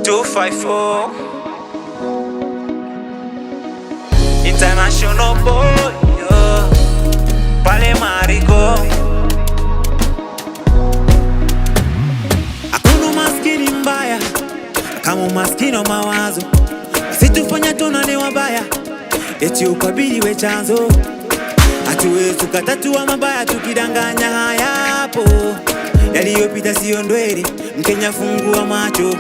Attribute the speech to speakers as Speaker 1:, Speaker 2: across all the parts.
Speaker 1: 254 International boy, yo. Pale Marigo.
Speaker 2: Hakuna maskini mbaya kama umaskini wa mawazo. Situfanya tunane wabaya eti ukabili we chanzo. Hatuwezi tukatatua mabaya tukidanganya hayapo. Yaliyopita sio ndwele, Mkenya fungua macho.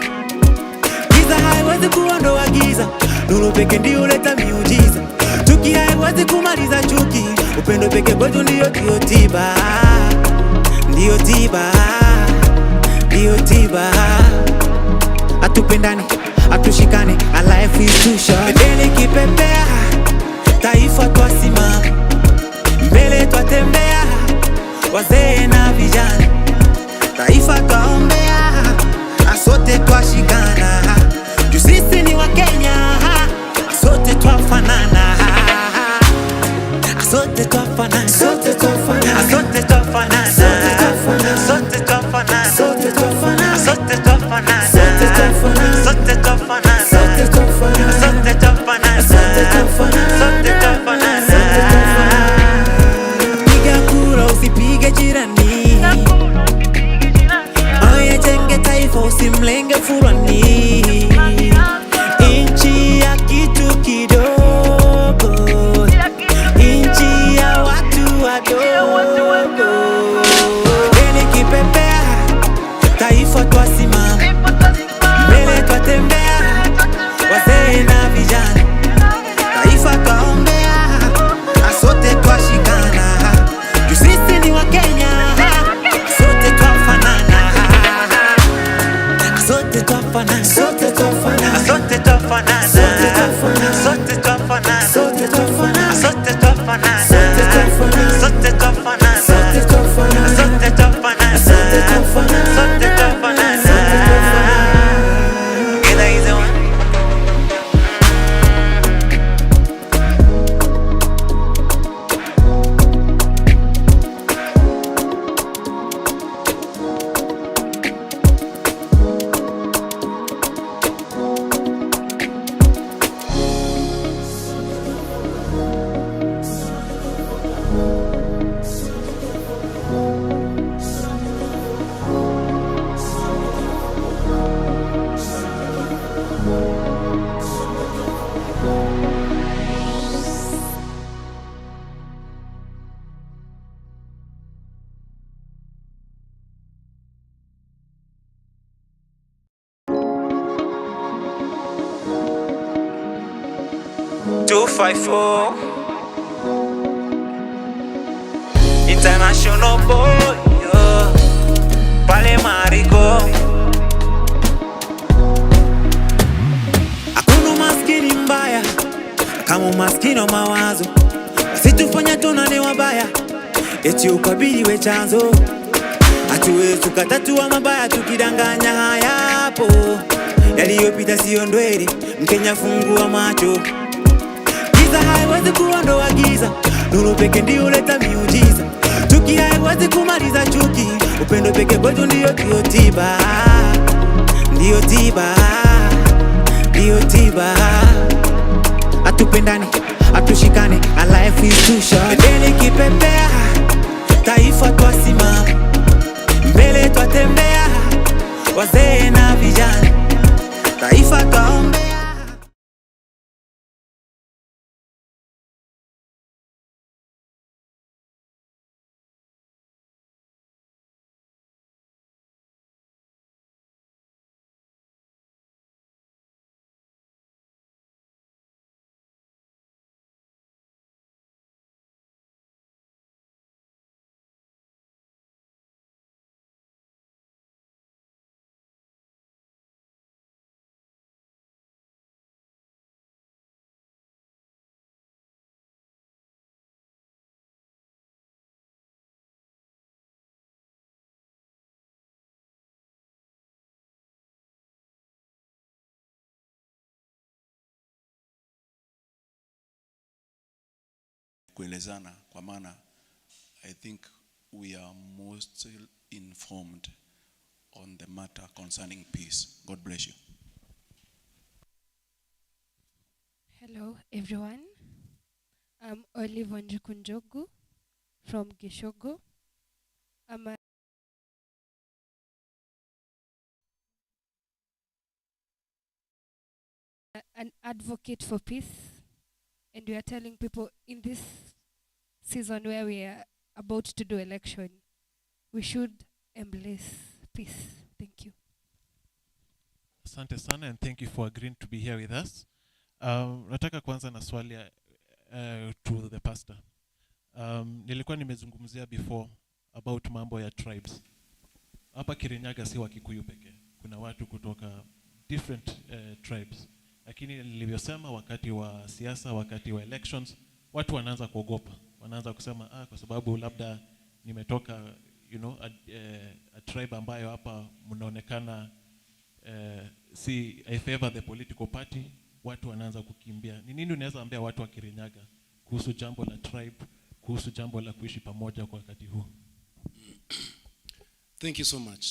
Speaker 2: Giza haiwezi kuondoa giza, nuru pekee ndio huleta miujiza. Chuki haiwezi kumaliza chuki, upendo pekee kwetu ndio tiba. Ndio tiba, ndio tiba. Atupendane, atushikane, a life is too short. Bendera kipepea, taifa twasimama. Mbele twatembea, wazee na vijana. Taifa twaombea, asote twashikana. Juu sisi ni wa Kenya, asote twafanana. Asote twafanana, asote twafanana, asote twafanana, asote twafanana, asote twafanana, asote twafanana, asote twafanana, asote twafanana, asote twafanana, asote twafanana, asote twafanana, asote twafanana. Piga kura usipige jirani, oye jenge taifa usimlenge fulani. Inchi ya kitu kidogo, inchi ya watu wadogo. Bendera kipepea, taifa twasimama. Mbele twatembea, wazee na vijana. Taifa twaombea, asote twashikana. Juu sisi ni wa Kenya, asote twafanana. Asote twafanana, asote twafanana, asote twafanana, asote twafanana, asote twafanana, asote twafanana, asote twafanana, asote twafanana, asote twafanana, asote twafanana, asote twafanana, asote twafanana. Get easy one. 254 International boy, yo. Pale Marigo. Hakuna maskini mbaya kama umaskini wa mawazo. Situfanya tunane wabaya eti ukabili we chanzo. Hatuwezi tukatatua mabaya tukidanganya hayapo. Yaliyopita sio ndwele, Mkenya fungua macho. Giza haiwezi kuondoa giza, nuru pekee ndio huleta miujiza. Chuki haiwezi kumaliza chuki, upendo pekee kwetu ndio tiba. Ndio tiba, ndio tiba. Atupendane, atushikane, a life is too short. Bendera kipepea, taifa twasimama. Mbele twatembea, wazee na vijana. Taifa twaombea.
Speaker 3: kuelezana, kwa maana I think we are most informed on the matter concerning peace. God bless you.
Speaker 4: everyone. I'm Olive Wanjikunjogu from Gishogo. I'm an advocate for peace, and we are telling people in this season where we are about to do election, we should embrace peace. Thank you.
Speaker 5: Asante sana, and thank you for agreeing to be here with us. Nataka kuanza na swali to the pastor. Nilikuwa nimezungumzia before about mambo ya tribes. Hapa Kirinyaga si wa Kikuyu pekee. Kuna watu kutoka different tribes. Lakini nilivyosema, wakati wa siasa, wakati wa elections, watu wanaanza kuogopa. Wanaanza kusema kwa sababu labda nimetoka a tribe ambayo hapa mnaonekana si I favor the political party, watu wanaanza kukimbia. Ni nini unaweza ambia watu wa Kirinyaga kuhusu jambo la tribe, kuhusu jambo la kuishi pamoja kwa wakati huu?
Speaker 3: Thank you so much.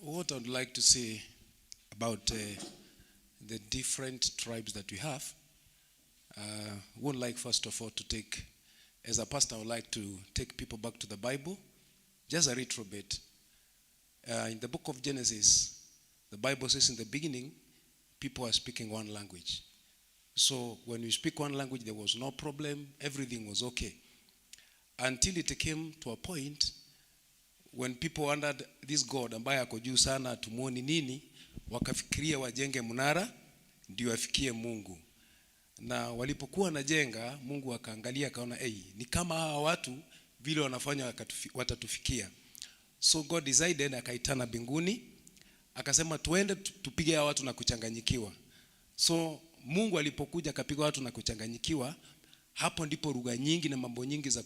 Speaker 3: What I would like to say about the different tribes that we have, would like first of all to take, as a pastor, I would like to take people back to the Bible, just a little bit. In the book of Genesis, the Bible says in the beginning, people are speaking one language. So when you speak one language, there was no problem, everything was okay. Until it came to a point when people wondered, this God ambaye ako juu sana tumuoni nini, wakafikiria wajenge mnara ndio afikie Mungu. Na walipokuwa najenga, Mungu akaangalia akaona ni kama hawa watu vile wanafanya watatufikia. So God decided, akaitana binguni, akasema tuende tupige hawa watu na kuchanganyikiwa. So Mungu alipokuja akapiga watu na kuchanganyikiwa, hapo ndipo lugha nyingi na mambo nyingi za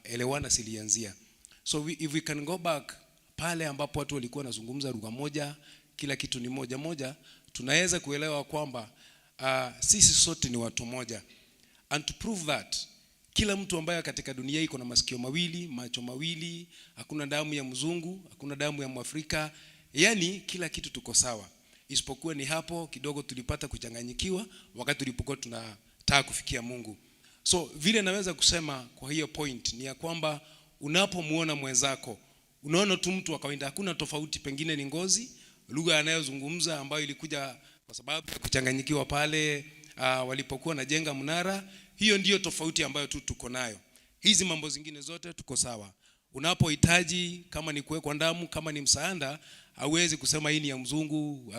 Speaker 3: elewana zilianzia. So if we can go back pale ambapo watu walikuwa wanazungumza lugha moja, kila kitu ni moja moja, tunaweza kuelewa kwamba sisi sote ni watu moja. And to prove that, kila mtu ambaye katika dunia iko na masikio mawili, macho mawili, hakuna damu ya mzungu, hakuna damu ya Mwafrika, yani kila kitu tuko sawa. Isipokuwa ni hapo kidogo tulipata kuchanganyikiwa wakati tulipokuwa tunataka kufikia Mungu. So vile naweza kusema kwa hiyo point ni ya kwamba unapomuona mwenzako, unaona tu mtu wa kawaida, hakuna tofauti, pengine ni ngozi, lugha anayozungumza ambayo ilikuja kwa sababu ya kuchanganyikiwa pale walipokuwa na jenga mnara, hiyo ndiyo tofauti ambayo tuko nayo. Hizi mambo zingine zote tuko sawa. Unapohitaji, kama ni kuwekwa ndamu, kama ni msaada, hauwezi kusema hii ni ya mzungu,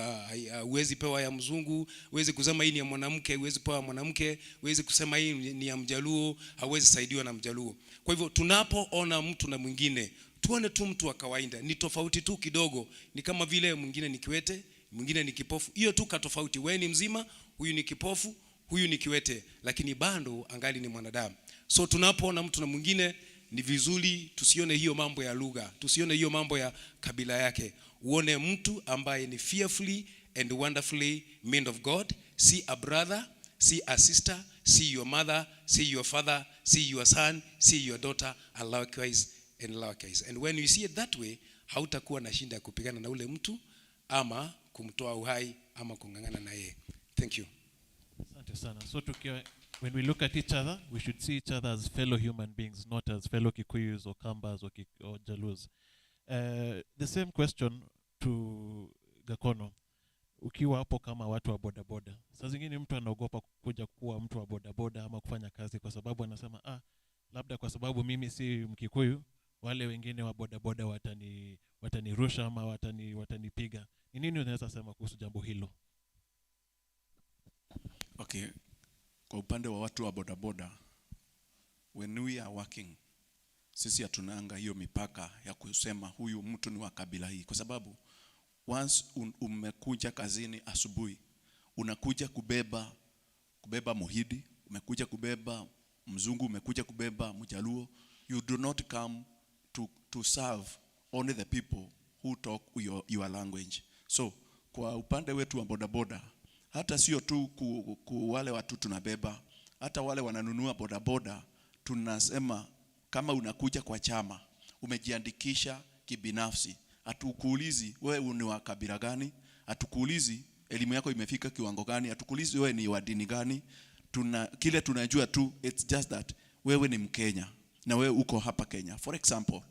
Speaker 3: huwezi pewa ya mzungu, huwezi kusema hii ni ya mwanamke, huwezi pewa mwanamke, huwezi kusema hii ni ya Mjaluo, hauwezi saidiwa na Mjaluo. Kwa hivyo tunapoona mtu na mwingine, tuone tu mtu wa kawaida, ni tofauti tu kidogo, ni kama vile mwingine ni kiwete, mwingine ni kipofu. Hiyo tu ka tofauti, wewe ni mzima, huyu ni kipofu, huyu ni kiwete, lakini bado angali ni mwanadamu. So tunapoona mtu na mwingine, ni vizuri tusione hiyo mambo ya lugha, tusione hiyo mambo ya kabila yake. Uone mtu ambaye ni fearfully and wonderfully made of God. See a brother, see a sister, see your mother, see your father, see your son, see your daughter, and likewise and likewise. And when you see it that way, hautakuwa na shinda kupigana na ule mtu ama kumtoa uhai ama kungangana na yeye. Thank you.
Speaker 5: Asante sana. So when we look at each other, we should see each other as fellow human beings, not as fellow Kikuyus or Kambas or Jalus. The same question to Gakono. Ukiwa hapo kama watu wa bodaboda, saa zingine mtu anaogopa kuja kuwa mtu wa bodaboda ama kufanya kazi kwa sababu anasema labda kwa sababu mimi si Mkikuyu, wale wengine wa bodaboda watanirusha ama watanipiga. Ni nini unaweza sema kuhusu jambo hilo?
Speaker 3: Okay. Kwa upande wa watu wa bodaboda, when we are working, sisi hatunanga hiyo mipaka ya kusema huyu mtu ni wa kabila hii, kwa sababu once umekuja kazini asubuhi, unakuja kubeba Muhidi, umekuja kubeba Mzungu, umekuja kubeba Mjaluo, you do not come to serve only the people who talk your language. So kwa upande wetu wa bodaboda, hata sio tu wale watu tunabeba, hata wale wananunua bodaboda, tunasema kama unakuja kwa chama, umejiandikisha kibinafsi, hatukuulizi wewe ni wa kabila gani, hatukuulizi
Speaker 6: elimu yako imefika kiwango gani, hatukuulizi wewe ni wa dini gani. Kile tunajua tu, it's just that wewe ni Mkenya na wewe uko hapa Kenya. For example,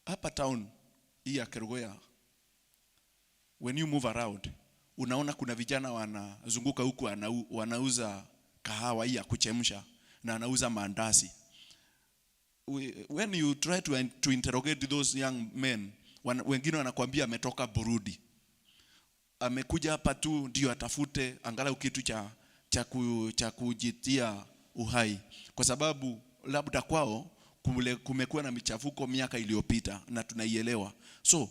Speaker 6: hapa town hii ya Kirinyaga, when you move around, unaona kuna vijana wanazunguka huku wanauza kahawa hii ya kuchemsha na anauza mandazi. When you try to interrogate those young men, wengine wanakuambia ametoka Burundi, amekuja hapa tu ndio atafute angalau kitu cha kujitia uhai, kwa sababu labda kwao kumekuwa na michafuko miaka iliyopita na tunaielewa. So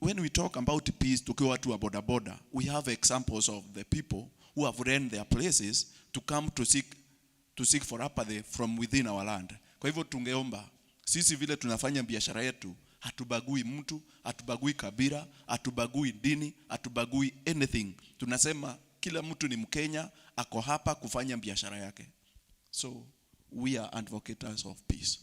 Speaker 6: when we talk about peace, tukiwa watu wa boda boda, we have examples of the people who have rent their places to come to seek for apathy from within our land. Kwa hivyo tungeomba sisi vile tunafanya biashara yetu, hatubagui mtu, hatubagui kabila, hatubagui dini, hatubagui anything. Tunasema kila mtu ni Mkenya, ako hapa kufanya biashara yake. So we are advocates of peace.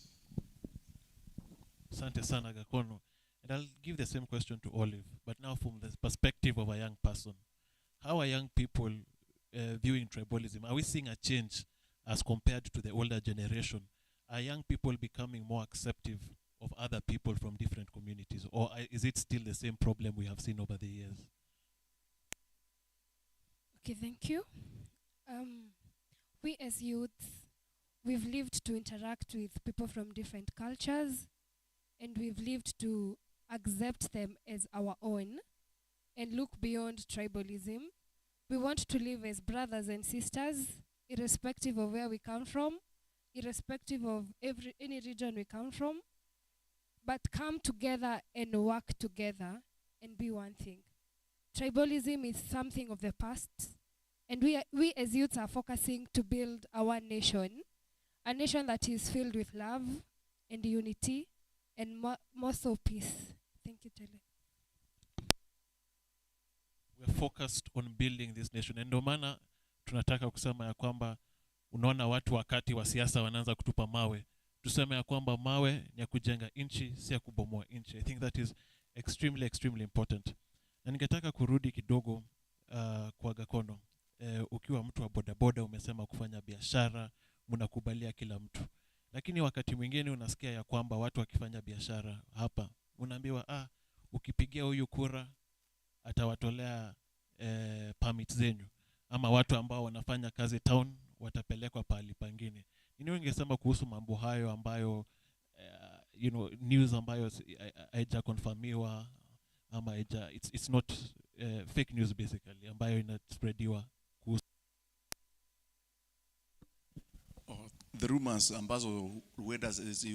Speaker 5: Asante sana Gakono. And I'll give the same question to Olive, but now from the perspective of a young person. How are young people viewing tribalism? Are we seeing a change as compared to the older generation? Are young people becoming more accepting of other people from different communities, or is it still the same problem we have seen over the years?
Speaker 4: Okay, thank you. We as youths, we've lived to interact with people from different cultures, and we've lived to accept them as our own and look beyond tribalism. We want to live as brothers and sisters, irrespective of where we come from, irrespective of any region we come from, but come together and work together and be one thing. Tribalism is something of the past, and we as youths are focusing to build our nation, a nation that is filled with love and unity and more so peace. Thank you, Tele.
Speaker 5: We're focused on building this nation. And ndio maana tunataka kusema ya kwamba unaona watu wakati wa siasa wanaanza kutupa mawe. Tuseme ya kwamba mawe ni ya kujenga nchi, si ya kubomoa nchi. I think that is extremely important. Na ningetaka kurudi kidogo kwa Gakono. Ukiwa mtu wa bodaboda umesema kufanya biashara, mnakubalia kila mtu. Lakini wakati mwingine unasikia ya kwamba watu wakifanya biashara hapa, unaambiwa ukipigia huyu kura atawatolea permit zenyu, ama watu ambao wanafanya kazi town watapelekwa pahali pangine. Nini ungesema kuhusu mambo hayo ambayo news ambayo haija confirmiwa ama it's not fake news basically ambayo inaspreadiwa kuhusu
Speaker 6: the rumors ambazo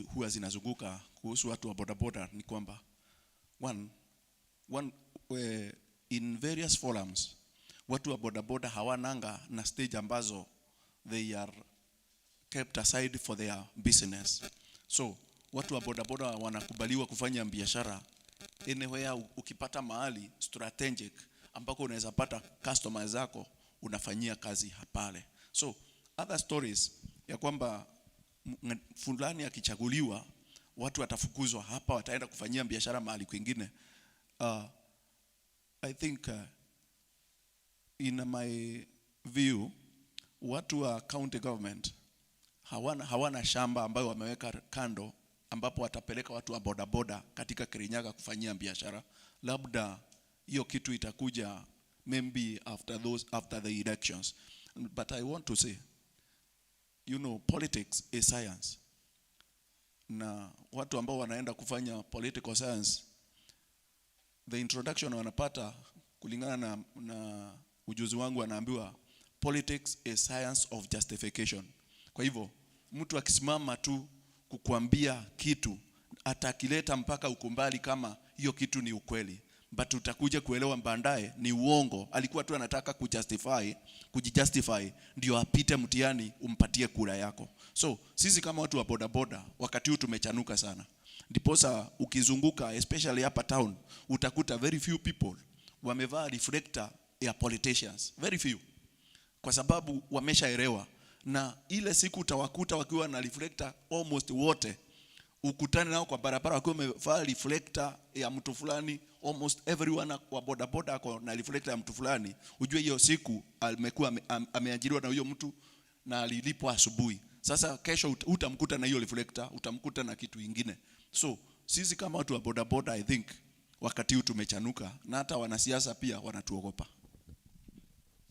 Speaker 6: huwa zinazunguka kuhusu watu wa bodaboda ni kwamba one in various forums watu wa bodaboda hawananga na stage ambazo they are kept aside for their business. So watu wa bodaboda wanakubaliwa kufanya biashara anywhere ukipata mahali strategic ambako unaweza pata customers zako unafanyia kazi hapale. So other stories ya kwamba fulani akichaguliwa watu watafukuzwa hapa wataenda kufanyia biashara mahali kwingine, I think in my view watu wa county government hawana shamba ambayo wameweka kando ambapo watapeleka watu wa bodaboda katika Kirinyaga kufanyia biashara. Labda hiyo kitu itakuja maybe after the elections. But I want to say, politics is science. Na watu ambao wanaenda kufanya political science, the introduction wanapata kulingana na ujuzi wangu wanaambiwa politics is science of justification. Kwa hivyo mtu akisimama tu kukuambia kitu atakileta mpaka ukumbali kama hiyo kitu ni ukweli, but utakuja kuelewa baadaye ni uongo, alikuwa tu anataka kujustify ndio apite mtihani umpatie kura yako. So sisi kama watu wa bodaboda wakati huu tumechanuka sana. Ndiposa ukizunguka especially hapa town utakuta very few people wamevaa reflector ya politicians, very few, kwa sababu wameshaelewa. Na ile siku utawakuta wakiwa na reflector almost wote, ukutane nao kwa barabara wakiwa wamevaa reflector ya mtu fulani, almost everyone wa boda boda ako na reflector ya mtu fulani, ujue hiyo siku amekuwa ameajiriwa na huyo mtu na alilipwa asubuhi. Sasa kesho utamkuta na hiyo reflector, utamkuta na kitu kingine. So sisi kama watu wa boda boda, I think wakati huu tumechanuka, na hata wanasiasa pia wanatuogopa.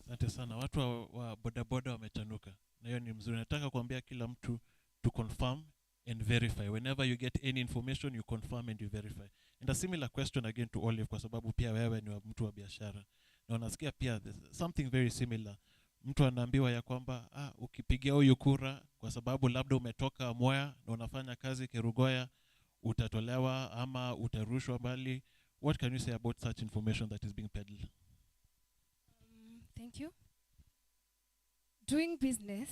Speaker 5: Asante sana. Watu wa boda boda wamechanuka. Na hiyo ni mzuri. Nataka kuambia kila mtu to confirm and verify. Whenever you get any information, you confirm and you verify. And a similar question again to Olive, kwa sababu pia wewe ni mtu wa biashara. Na unasikia pia something very similar. Mtu anaambiwa ya kwamba ukipigia huyu kura kwa sababu labda umetoka Mwea na unafanya kazi Kerugoya, utatolewa ama utarushwa mbali. What can you say about such information that is being peddled?
Speaker 4: Thank you. Doing business,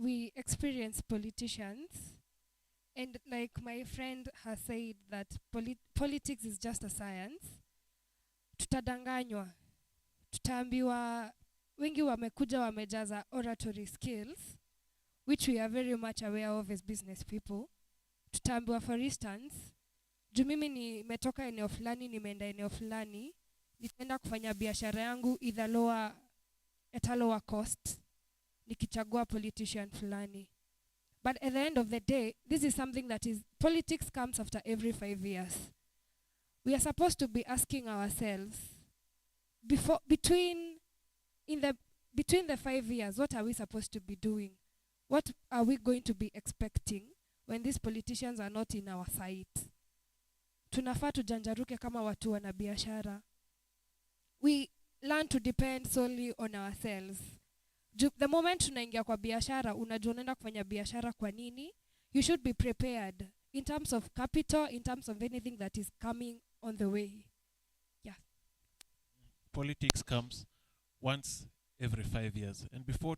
Speaker 4: we experience politicians, and like my friend has said that politics is just a science. Tutadanganywa, tutaambiwa, wengi wamekuja wamejaza oratory skills, which we are very much aware of as business people. Tutaambiwa, for instance, juu mimi nimetoka eneo fulani, nimeenda eneo fulani, nitaenda kufanya biashara yangu at a lower cost, nikichagua politician fulani. But at the end of the day, this is something that is, politics comes after every 5 years. We are supposed to be asking ourselves, between the 5 years, what are we supposed to be doing? What are we going to be expecting when these politicians are not in our sight? Tunafaa tujanjaruke kama watu wana biashara. We learn to depend solely on ourselves. The moment tunaingia kwa biashara, unajua unaenda kufanya biashara kwa nini? You should be prepared in terms of capital, in terms of anything that is coming on the way. Yeah.
Speaker 5: Politics comes once every 5 years. And before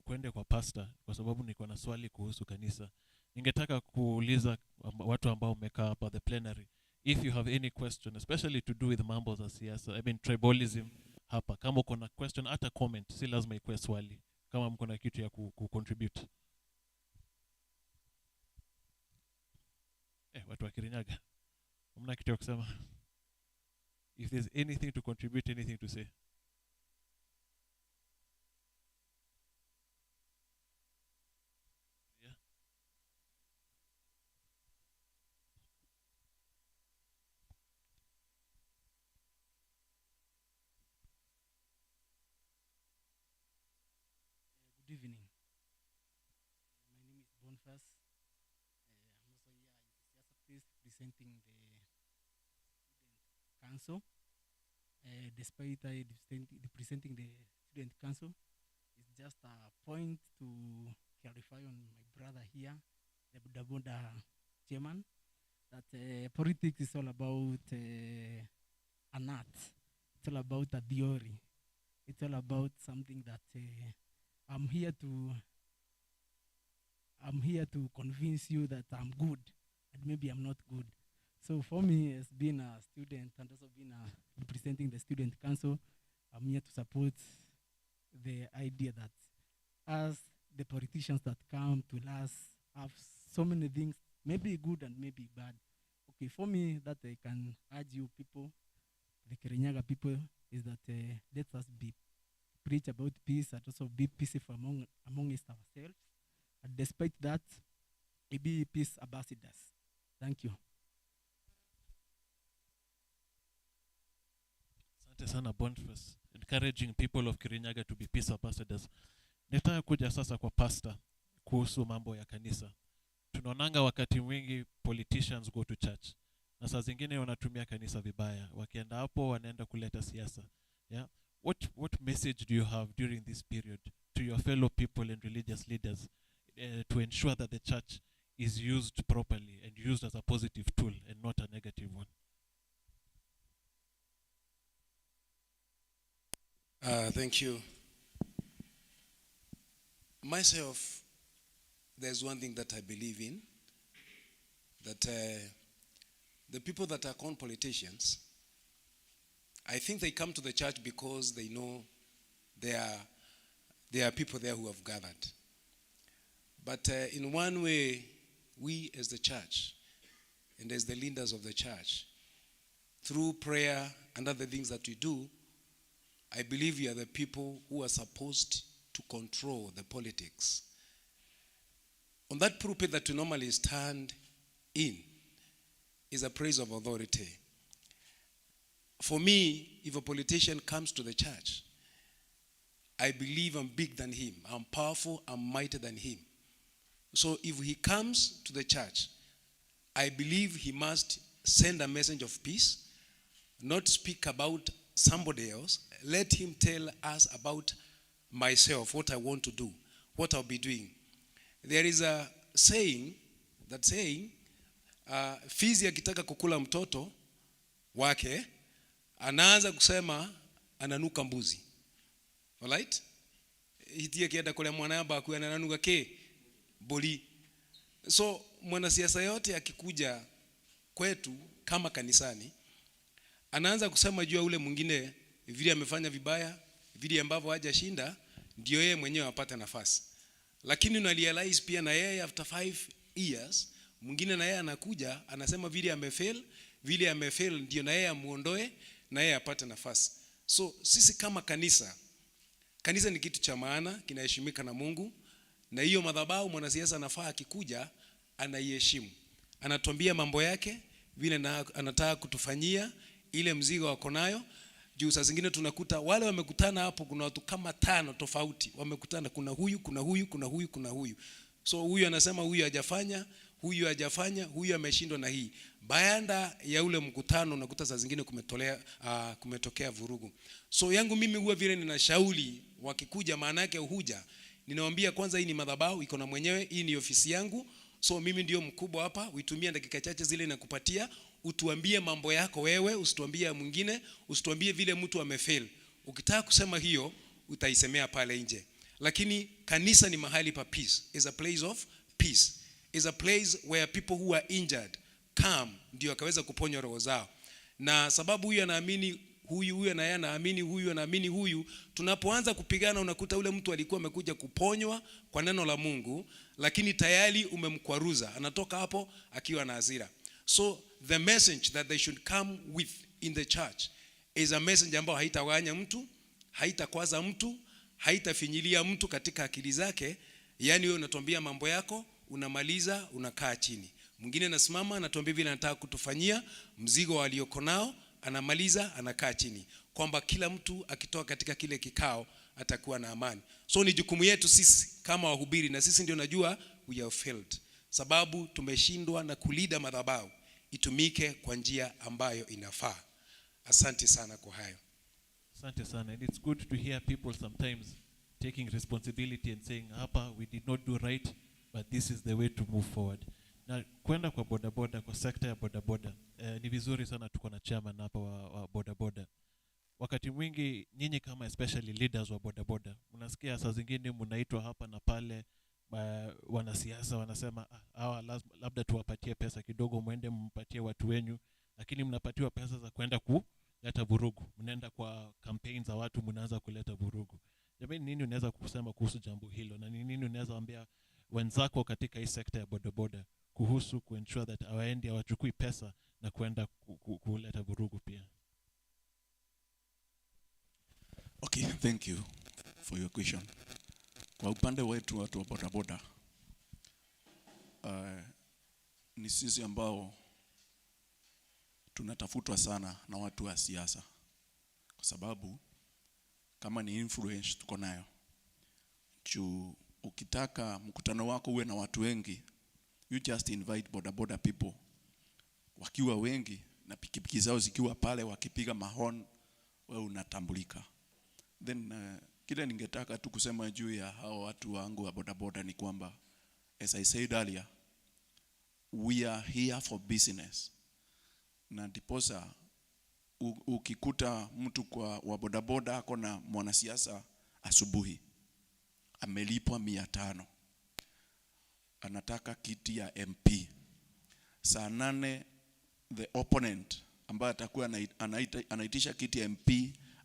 Speaker 5: kuende kwa pastor, kwa sababu niko na swali kuhusu kanisa, ningetaka kuuliza watu ambao umekaa hapa the plenary, if you have any question, especially to do with mambo za siasa, I mean tribalism hapa, kama uko na question hata comment, si lazima ikuwe swali, kama mko na kitu ya contribute. Watu wa Kirinyaga, mna kitu ya kusema? If there's anything to contribute, anything to say.
Speaker 7: Good evening. My name is Boniface. I'm also here in the Priest presenting the Student Council. Despite representing the Student Council, it's just a point to clarify on my brother here, the Budaboda chairman, that politics is all about an art. It's all about a theory. It's all about something that I'm here to convince you that I'm good and maybe I'm not good. So for me, as being a student and also being representing the Student Council, I'm here to support the idea that as the politicians that come to us have so many things, maybe good and maybe bad. Okay, for me, that I can urge you people, the Kirinyaga people, is that let us preach about peace and also be peaceful amongst ourselves. And despite that, we be peace ambassadors. Thank you.
Speaker 5: Asante sana Boniface, encouraging people of Kirinyaga to be peace ambassadors. Nataka kuja sasa kwa pastor kuhusu mambo ya kanisa. Tunaonanga wakati mwingi politicians go to church, na saa zingine wanatumia kanisa vibaya. Wakienda hapo wanaenda kuleta siasa. Yeah? What message do you have during this period to your fellow people and religious leaders to ensure that the church is used properly and used as a positive tool and not a negative one?
Speaker 3: Thank you. Myself, there's one thing that I believe in, that the people that are called politicians, I think they come to the church because they know there are people there who have gathered. But in one way, we as the church and as the leaders of the church, through prayer and other things that we do, I believe we are the people who are supposed to control the politics. On that pulpit that we normally stand in is a place of authority. For me, if a politician comes to the church, I believe I'm bigger than him. I'm powerful, I'm mightier than him. So if he comes to the church, I believe he must send a message of peace, not speak about somebody else. Let him tell us about myself, what I want to do, what I'll be doing. There is a saying, fizi akitaka kukula mtoto wake, anaanza kusema ananuka mbuzi. Alright? Hitie kienda kule mwanamba akuwa ananuka ke boli. So mwanasiasa yote akikuja kwetu kama kanisani, anaanza kusema juu ya ule mwingine vile amefanya vibaya, vile ambavyo hajashinda, ndio yeye mwenyewe apate nafasi. Lakini una realize pia na yeye after 5 years mwingine na yeye anakuja anasema vile amefail ndio na yeye amuondoe na yeye apate nafasi. So sisi kama kanisa ni kitu cha maana, kinaheshimika na Mungu, na hiyo madhabahu mwanasiasa anafaa akikuja anaiheshimu. Anatuambia mambo yake vile anataka kutufanyia, ile mzigo wako nayo. Juu saa zingine tunakuta wale wamekutana hapo, kuna watu kama 5 tofauti wamekutana, kuna huyu. So huyu anasema huyu hajafanya, huyu ameshindwa na hii. Baada ya ule mkutano unakuta saa zingine kumetokea vurugu. So yangu mimi huwa vile ninashauri wakikuja, maana yake huja, ninawaambia kwanza hii ni madhabahu iko na mwenyewe, hii ni ofisi yangu. So mimi ndio mkubwa hapa, uitumia dakika chache zile nakupatia, utuambie mambo yako wewe, usituambie mwingine, usituambie vile mtu amefail. Ukitaka kusema hiyo utaisemea pale nje. Lakini kanisa ni mahali pa peace, is a place of peace, is a place where people who are injured come, ndio akaweza kuponywa roho zao. Na sababu huyu anaamini huyu na yeye anaamini huyu, tunapoanza kupigana unakuta ule mtu alikuwa amekuja kuponywa kwa neno la Mungu, lakini tayari umemkwaruza, anatoka hapo akiwa na hasira. So the message that they should come with in the church is a message ambayo haitawanya mtu, haitakwaza mtu, haitafinyilia mtu katika akili zake. Yani wewe unatuambia mambo yako, unamaliza, unakaa chini. Mwingine anasimama anatuambia vile anataka kutufanyia, mzigo walioko nao, anamaliza, anakaa chini. Kwamba kila mtu akitoka katika kile kikao atakuwa na amani. So ni jukumu yetu sisi kama wahubiri, na sisi ndio najua we have failed. Sababu tumeshindwa na kulida madhabahu itumike kwa njia ambayo inafaa. Asante sana kwa hayo.
Speaker 5: Asante sana. And it's good to hear people sometimes taking responsibility and saying, hapa we did not do right, but this is the way to move forward. Na kwenda kwa bodaboda, kwa sekta ya bodaboda, ni vizuri sana tuko na chairman hapa wa bodaboda. Wakati mwingi nyinyi kama especially leaders wa bodaboda, mnasikia saa zingine mnaitwa hapa na pale, wanasiasa wanasema hawa labda tuwapatie pesa kidogo muende mpatie watu wenyu, lakini mnapatiwa pesa za kwenda kuleta vurugu. Mnaenda kwa campaigns za watu, mnaanza kuleta vurugu. Jamani, nini unaweza kusema kuhusu jambo hilo, na nini unaweza ambia wenzako katika hii sekta ya bodaboda kuhusu kuensure that hawaendi hawachukui pesa na kwenda kuleta vurugu pia?
Speaker 6: Okay, thank you for your question. Kwa upande wetu watu wa bodaboda, ni sisi ambao tunatafutwa sana na watu wa siasa, kwa sababu kama ni influence tuko nayo. Ukitaka mkutano wako uwe na watu wengi, you just invite bodaboda people wakiwa wengi na pikipiki zao zikiwa pale wakipiga mahon, wewe unatambulika. Then kile ningetaka tu kusema juu ya hao watu wangu wa bodaboda ni kwamba, as I said earlier, we are here for business. Na ndiposa ukikuta mtu wa bodaboda ako na mwanasiasa asubuhi amelipwa 500, anataka kiti ya MP, saa 8 the opponent ambaye atakuwa anaitisha kiti ya MP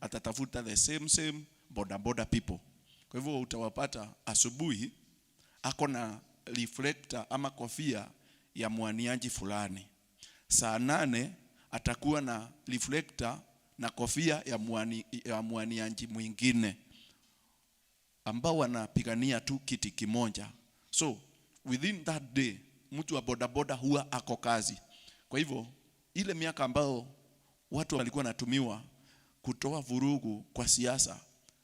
Speaker 6: atatafuta the same bodaboda people. Kwa hivyo utawapata asubuhi ako na reflector ama kofia ya mwaniaji fulani. Saa 8 atakuwa na reflector na kofia ya mwaniaji mwingine ambao wanapigania tu kiti kimoja. So within that day mtu wa bodaboda huwa ako kazi. Kwa hivyo ile miaka ambao watu walikuwa natumiwa kutoa vurugu kwa siasa,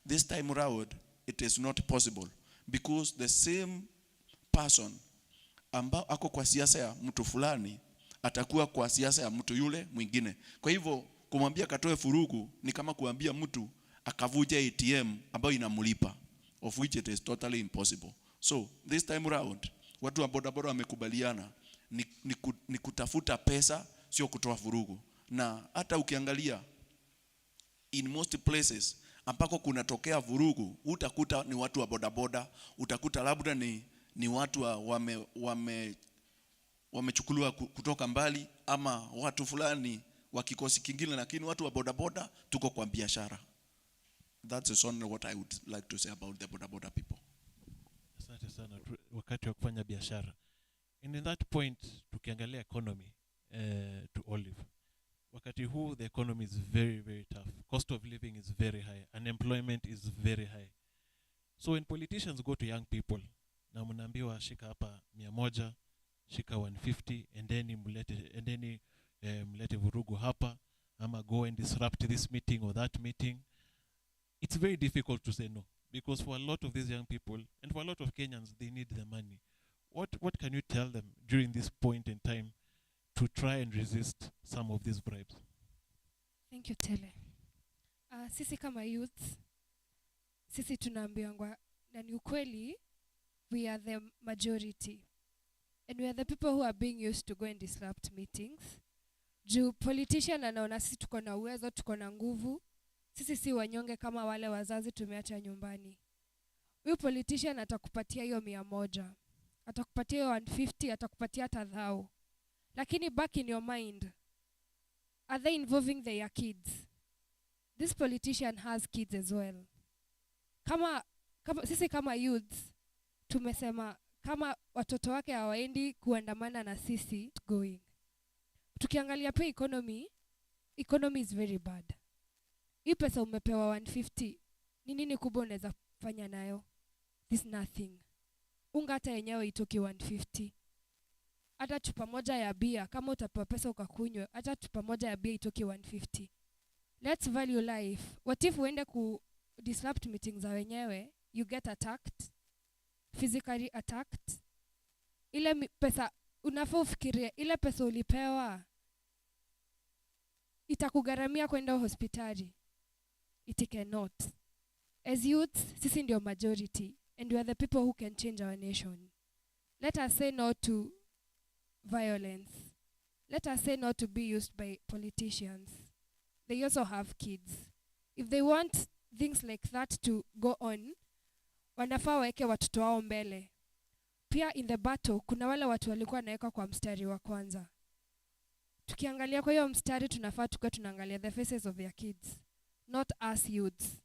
Speaker 6: this time around it is not possible, because the same person ambao ako kwa siasa ya mtu fulani atakuwa kwa siasa ya mtu yule mwingine. Kwa hivyo kumwambia katoe vurugu ni kama kuambia mtu akavuje ATM ambayo inamlipa, of which it is totally impossible. So this time around watu wa bodaboda wamekubaliana ni kutafuta pesa, sio kutoa vurugu. Na hata ukiangalia in most places ambako kunatokea vurugu, utakuta ni watu wa bodaboda, utakuta labda ni watu wamechukuliwa kutoka mbali, ama watu fulani wa kikosi kingine, lakini watu wa bodaboda tuko kwa biashara. That's only what I would like to say about the bodaboda people.
Speaker 5: Asante sana. Wakati wa kufanya biashara. And in that point tukiangalia economy to Olive. Wakati huu the economy is very very tough. Cost of living is very high. Unemployment is very high. So when politicians go to young people na mnaambiwa shika hapa 100, shika 150, and then mlete vurugu hapa, ama go and disrupt this meeting or that meeting, it's very difficult to say no, because for a lot of these young people and for a lot of Kenyans, they need the money. What can you tell them during this point in time to try and resist some of these bribes?
Speaker 4: Thank you, Tele. Sisi kama youth, sisi tunaambiwa na ni ukweli, we are the majority. And we are the people who are being used to go and disrupt meetings. Juu politician anaona sisi tuko na uwezo, tuko na nguvu. Sisi si wanyonge kama wale wazazi tumeacha nyumbani. Huyu politician atakupatia hiyo 100. Atakupatia hiyo 150, atakupatia hata 1,000. Lakini back in your mind, are they involving their kids? This politician has kids as well. Kama sisi kama youths tumesema kama watoto wake hawaendi kuandamana na sisi going. Tukiangalia pia economy is very bad. Hii pesa umepewa 150, ni nini kubwa unaweza fanya nayo? This nothing. Unga hata yenyewe itoki 150. Hata chupa moja ya bia kama utapewa pesa ukakunywa, hata chupa moja ya bia itoki 150. Let's value life. What if uende ku disrupt meetings za wenyewe, you get attacked, physically attacked? Ile pesa unafaa ufikirie, ile pesa ulipewa itakugharamia kwenda hospitali. It cannot. As youths, sisi ndio majority, and we are the people who can change our nation. Let us say no to violence. Let us say no to be used by politicians. They also have kids. If they want things like that to go on, wanafaa waweke watoto wao mbele. Pia in the battle, kuna wale watu walikuwa wanaweka kwa mstari wa kwanza. Tukiangalia kwa hiyo mstari, tunafaa tukiwa tunaangalia the faces of their kids, not us youths.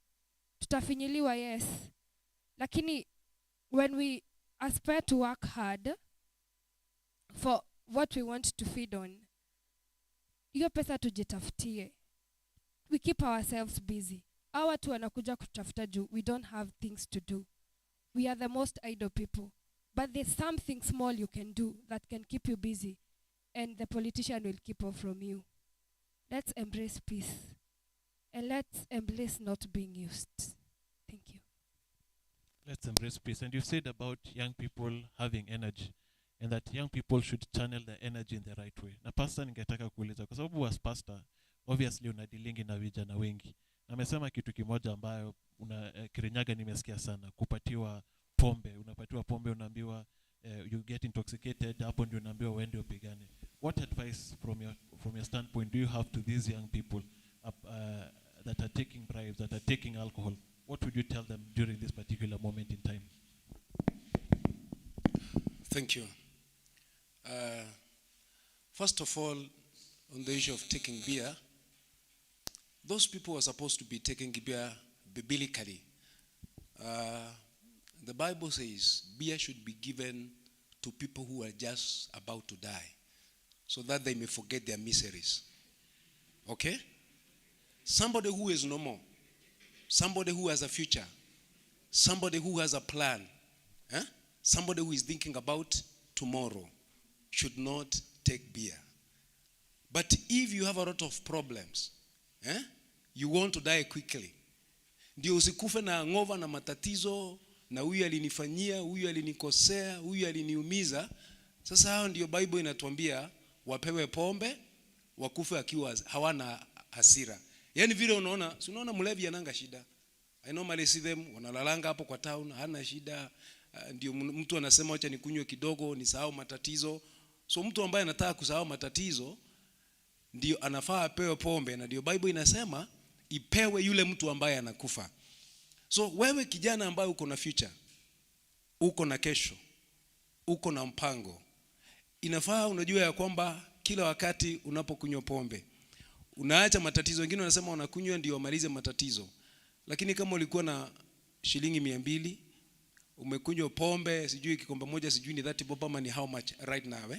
Speaker 4: Tutafinyiliwa, yes. Lakini when we aspire to work hard for what we want to feed on, hiyo pesa tujitafutie. We keep ourselves busy. Hawa watu wanakuja kutafuta juu we don't have things to do. We are the most idle people. But there's something small you can do that can keep you busy, and the politician will keep off from you. Let's embrace peace. And let's embrace not being used. Thank you.
Speaker 5: Let's embrace peace. And you said about young people having energy, and that young people should channel their energy in the right way. Na pastor ningetaka kuuliza, kwa sababu as pastor obviously unadilingi na vijana wengi. Amesema kitu kimoja ambayo Kirinyaga nimesikia sana, kupatiwa pombe. Unapatiwa pombe, unaambiwa you get intoxicated, hapo ndio unaambiwa uende upigane. What advice from your standpoint do you have to these young people that are taking bribes, that are taking alcohol? What would you tell them during this particular moment in time?
Speaker 3: Thank you. First of all, on the issue of taking beer, those people who are supposed to be taking beer biblically. The Bible says beer should be given to people who are just about to die, so that they may forget their miseries. Okay? Somebody who is normal, somebody who has a future, somebody who has a plan, somebody who is thinking about tomorrow should not take beer. But if you have a lot of problems, you want to die quickly, ndio usikufe na ngova na matatizo, na huyu alinifanyia, huyu alinikosea, huyu aliniumiza. Sasa hao ndio Bible inatuambia wapewe pombe, wakufe akiwa hawana hasira. Yaani vile unaona, si unaona mlevi ananga shida. I normally see them wanalalanga hapo kwa town, hana shida. Ndio mtu anasema acha nikunywe kidogo nisahau matatizo. So mtu ambaye anataka kusahau matatizo ndio anafaa apewe pombe, na ndio Bible inasema ipewe yule mtu ambaye anakufa. So wewe kijana ambaye uko na future, uko na kesho, uko na mpango, inafaa unajua ya kwamba kila wakati unapokunywa pombe unaacha matatizo. Wengine wanasema wanakunywa ndio wamalize matatizo, lakini kama ulikuwa na shilingi 200 umekunywa pombe, sijui kikombe moja, sijui ni 30 bob ama ni how much right now,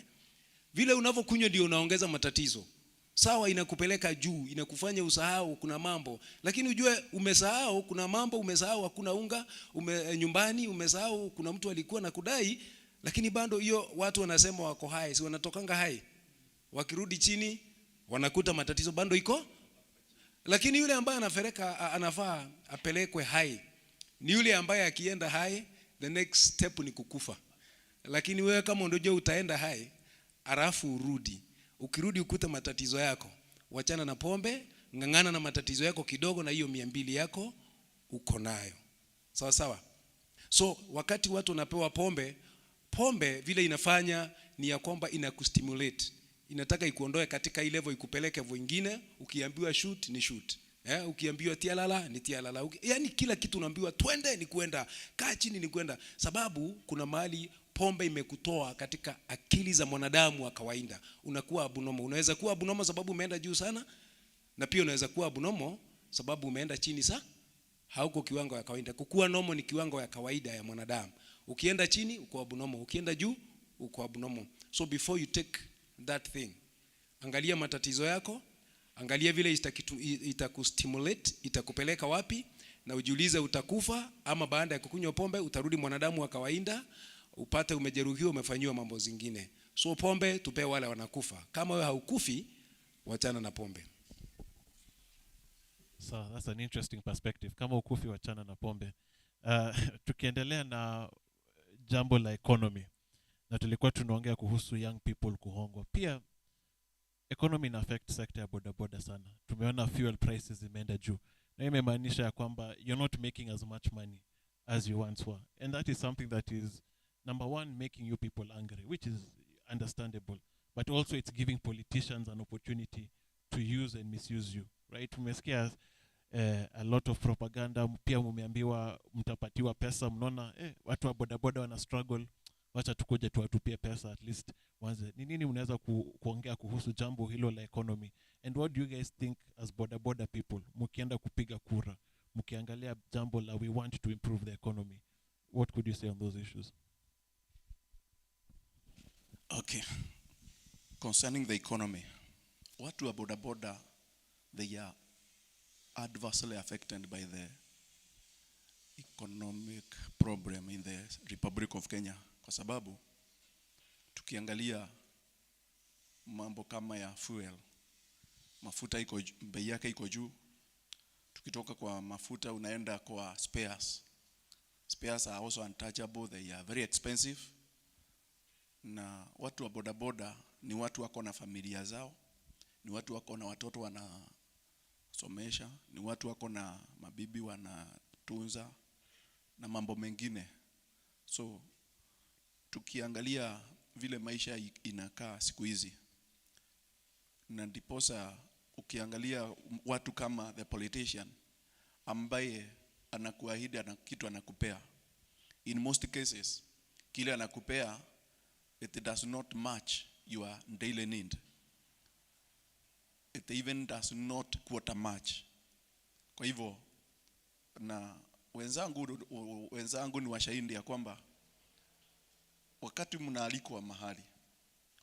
Speaker 3: vile unavyokunywa ndio unaongeza matatizo. Sawa, inakupeleka juu, inakufanya usahau kuna mambo, lakini ujue umesahau kuna mambo, umesahau hakuna unga, nyumbani umesahau kuna mtu alikuwa na kudai, lakini bado hiyo watu wanasema wako hai, si wanatokanga hai, wakirudi chini wanakuta matatizo bado iko. Lakini yule ambaye anafereka anafaa apelekwe hai ni yule ambaye akienda hai the next step ni kukufa. Lakini wewe kama unajua utaenda hai alafu urudi, ukirudi ukuta matatizo yako, wachana na pombe, ngangana na matatizo yako kidogo, na hiyo 200 yako uko nayo. Sawa sawa. So wakati watu wanapewa pombe vile inafanya ni ya kwamba inakustimulate, inataka ikuondoe katika ile level ikupeleke vingine. Ukiambiwa shoot ni shoot, ukiambiwa tialala ni tialala, yani kila kitu unaambiwa twende ni kwenda, kaa chini ni kwenda. Sababu kuna mahali pombe imekutoa katika akili za mwanadamu wa kawaida, unakuwa abnormal. Unaweza kuwa abnormal sababu umeenda juu sana, na pia unaweza kuwa abnormal sababu umeenda chini sana, hauko kiwango ya kawaida. Kukua normal ni kiwango ya kawaida ya mwanadamu. Ukienda chini uko abnormal, ukienda juu uko abnormal. So before you take that thing, angalia matatizo yako, angalia vile itakustimulate, itakupeleka wapi, na ujiulize utakufa ama baada ya kukunywa pombe utarudi mwanadamu wa kawaida, upate umejeruhiwa, umefanywa mambo zingine. So pombe tupe wale wanakufa. Kama wewe haukufi, wachana na pombe.
Speaker 5: So that's an interesting perspective. Kama ukufi, wachana na pombe. Tukiendelea na jambo la economy, na tulikuwa tunaongea kuhusu young people kuhongwa. Pia economy ina affect sector ya bodaboda sana. Tumeona fuel prices imeenda juu, na imemaanisha ya kwamba you're not making as much money as you once were, and that is something that is number one making you people angry, which is understandable, but also it's giving politicians an opportunity to use and misuse you, right? Tumesikia a lot of propaganda. Pia mumeambiwa mtapatiwa pesa, mnaona watu wa bodaboda wana struggle, wacha tukuje tuwatupie pesa at least wanze. Ni nini mnaweza kuongea kuhusu jambo hilo la economy, and what do you guys think as bodaboda people, mkienda kupiga kura, mkiangalia jambo la we want to improve the economy, what could you say on those issues?
Speaker 6: Okay, concerning the economy, watu wa bodaboda, they are adversely affected by the economic problem in the Republic of Kenya, kwa sababu tukiangalia mambo kama ya fuel, mafuta iko bei yake iko juu. Tukitoka kwa mafuta unaenda kwa spares. Spares are also untouchable, they are very expensive. Na watu wa bodaboda ni watu wako na familia zao, ni watu wako na watoto wanasomesha, ni watu wako na mabibi wanatunza na mambo mengine. So tukiangalia vile maisha inakaa siku hizi, na ndiposa ukiangalia watu kama the politician ambaye anakuahidi kitu anakupea, in most cases kile anakupea it does not match your daily need. It even does not quarter match. Kwa hivyo, na wenzangu ni washahidi ya kwamba wakati mnaalikwa mahali,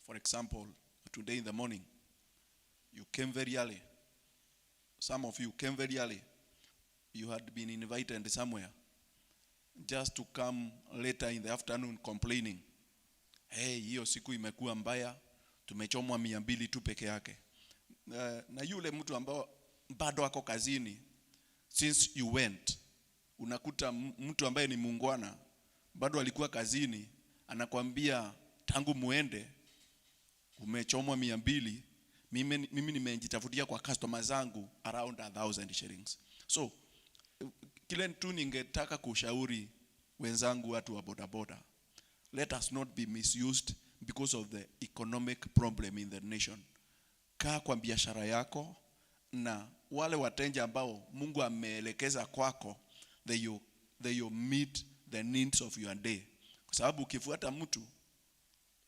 Speaker 6: for example, today in the morning, you came very early. Some of you came very early. You had been invited somewhere, just to come later in the afternoon complaining, hey, hiyo siku imekuwa mbaya, tumechomwa 200 tu peke yake. Na yule mtu ambao bado ako kazini, since you went, unakuta mtu ambaye ni muungwana bado alikuwa kazini, anakuambia tangu muende umechomwa 200, mimi nimejitafutia kwa customer zangu around 1,000 shillings. So kile tu ningetaka kushauri wenzangu watu wa bodaboda, let us not be misused because of the economic problem in the nation. Kaa kwa biashara yako, na wale wateja ambao Mungu ameelekeza kwako, they you meet the needs of your day. Kwa sababu ukifuata mtu,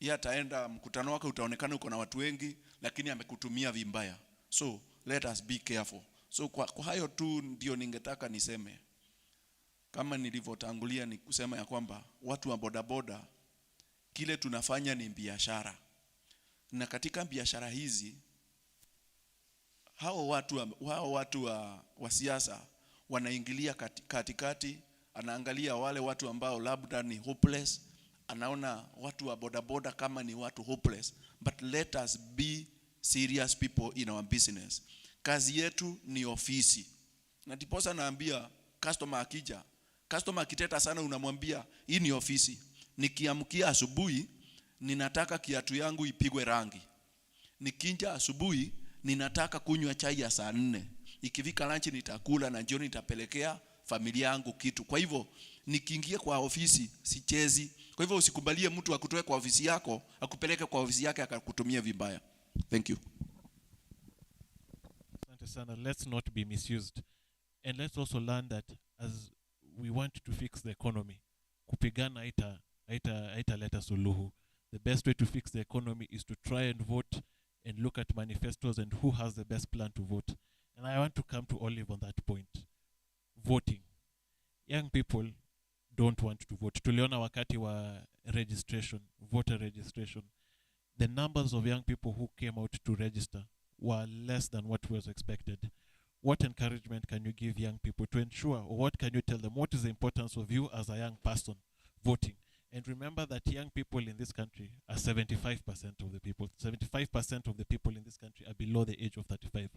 Speaker 6: yeye ataenda mkutano wako utaonekana uko na watu wengi, lakini amekutumia vibaya. So let us be careful. So kwa hayo tu ndio ningetaka niseme. Kama nilivyotangulia ni kusema ya kwamba watu wa bodaboda, kile tunafanya ni biashara. Na katika biashara hizi, hao watu wa siasa wanaingilia katikati, anaangalia wale watu ambao labda ni hopeless, anaona watu wa bodaboda kama ni watu hopeless. But let us be serious people in our business. Kazi yetu ni ofisi. Na ndiposa naambia customer akija, customer akiteta sana unamwambia hii ni ofisi. Nikiamkia asubuhi ninataka kiatu yangu ipigwe rangi. Nikinja asubuhi ninataka kunywa chai ya saa 4. Ikifika lunch nitakula na jioni nitapelekea familia yangu kitu. Kwa hivyo nikiingia kwa ofisi sichezi. Kwa hivyo usikubalie mtu akutoe kwa ofisi yako akupeleke kwa ofisi yake akakutumia vibaya. Thank you.
Speaker 5: Asante sana. Let's not be misused. And let's also learn that as we want to fix the economy, kupigana haitaleta suluhu. The best way to fix the economy is to try and vote and look at manifestos and who has the best plan to vote. And I want to come to Olive on that point. Voting. Young people don't want to vote. Tuliona wakati wa registration, voter registration, the numbers of young people who came out to register were less than what was expected. What encouragement can you give young people to ensure, or what can you tell them? What is the importance of you as a young person voting? And remember that young people in this country are 75% of the people. 75% of the people in this country are below the age of 35.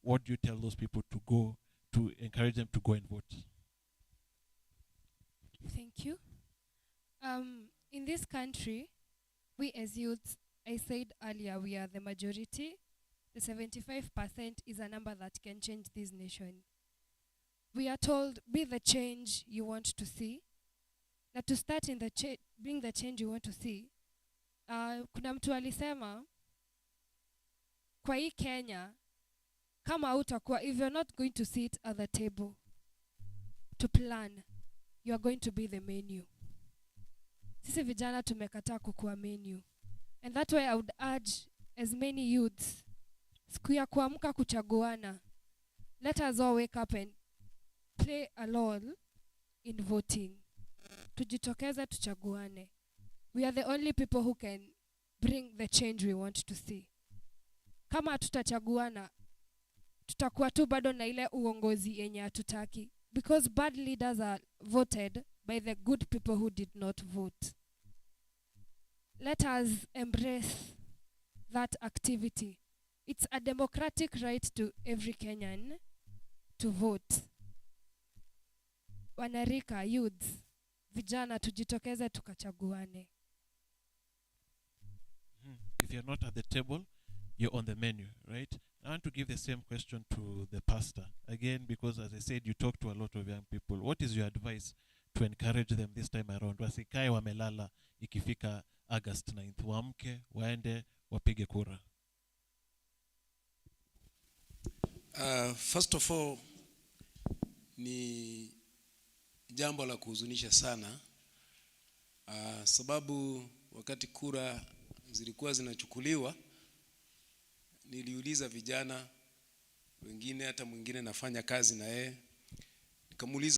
Speaker 5: What do you tell those people to encourage them to go and vote?
Speaker 4: Thank you. In this country, we as youths, I said earlier, we are the majority. The 75% is a number that can change this nation. We are told, be the change you want to see. Na to start in being the change you want to see, kuna mtu alisema, kwa hii Kenya, kama utakuwa, if you're not going to sit at the table to plan, you are going to be the menu. Sisi vijana tumekataa kukuwa menu. And that way I would urge as many youths, siku ya kuamka kuchaguana, let us all wake up and play a role in voting. Tujitokeze tuchaguane. We are the only people who can bring the change we want to see. Kama tutachaguana, tutakuwa tu bado na ile uongozi yenye hatutaki. Because bad leaders are voted by the good people who did not vote. Let us embrace that activity. It's a democratic right to every Kenyan to vote. Wanarika, youths, vijana tujitokeze tukachaguane.
Speaker 5: If you're not at the table, you're on the menu, right? I want to give the same question to the pastor. Again, because as I said, you talk to a lot of young people. What is your advice to encourage them this time around? Wasikae wamelala ikifika August 9th. Waamke, waende, wapige kura.
Speaker 3: First of all, ni jambo la kuhuzunisha sana. Sababu wakati kura zilikuwa zinachukuliwa, niliuliza vijana wengine, hata mwingine nafanya kazi na yeye, nikamuuliza